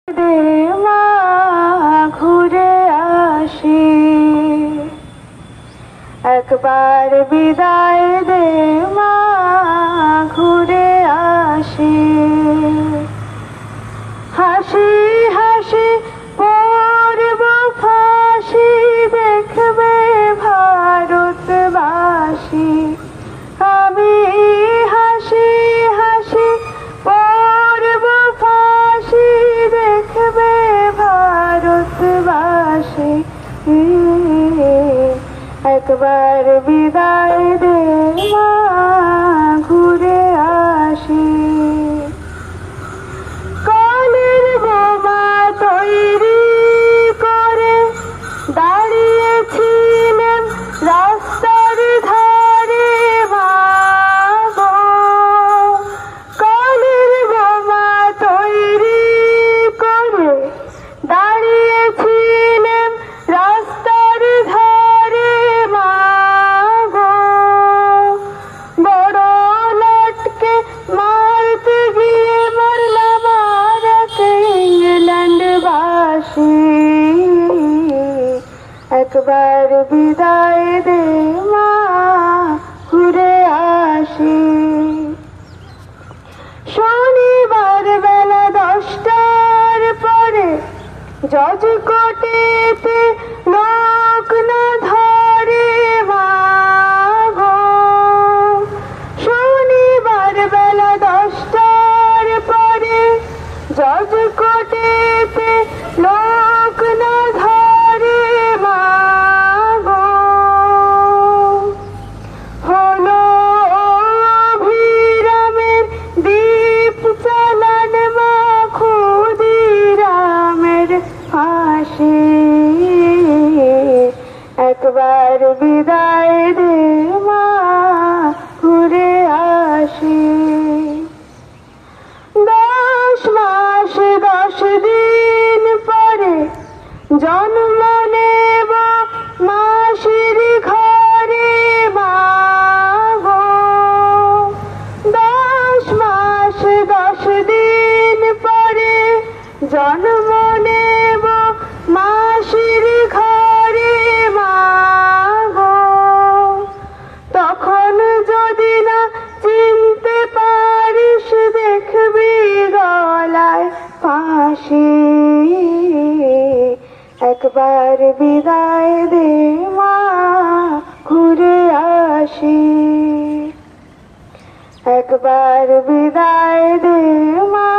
দে মা ঘুরে আসি, একবার বিদায় দে মা ঘুরে আসি। হাসি হাসি পড়ব ফাঁসি, দেখবে ভারতবাসী। আমি হাসি হাসি পড়ব ফাঁসি, দেখবে ভারতবাসী। একবার বিদায় দে মা ঘুরে আসি। কলের বোমা তৈরি করে দাঁড়িয়েছিলেন রাস্তার ধারে মা গো। কলের বোমা তৈরি করে দাঁড়িয়েছিলেন রাস্তার ধারে মা গো। বড় লটকে মারতে গিয়ে মরলাম আর ইংল্যান্ডবাসী। একবার বিদায় দে মা ঘুরে আসি। শনিবার বেলা 10টার পরে জজ কোর্টেতে লোক না ধরে মা গো। শনিবার বেলা 10টার পরে জজ কোর্টেতে লোক না ধরে মা গো। হলো অভিরামের দীপ চালান মা ক্ষুদিরামের ফাঁসি। একবার বিদায় দে মা ঘুরে আসি। 10 মাস 10 দিন পরে জন্ম নেব মাসির ঘরে মা গো। 10 মাস 10 দিন পরে জন্ম নেব মাসির ঘরে মা গো। তখন যদি না চিনতে পারিস, দেখবি গলায় ফাঁসি। একবার বিদায় দে মা ঘুরে আসি। একবার বিদায় দে মা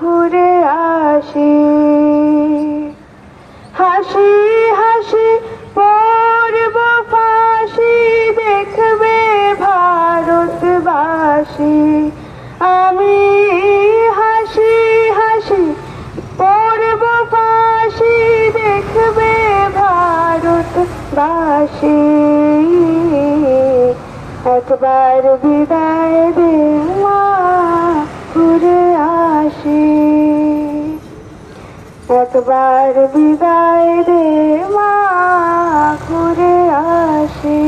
ঘুরে আসি। হাসি হাসি পড়ব ফাঁসি, দেখবে ভারতবাসী। আমি হাসি হাসি পড়ব ফাঁসি, দেখবে ভারতবাসী। একবার বিদায় দে মা ঘুরে আসি। একবার বিদায় দে মা ঘুরে আসি।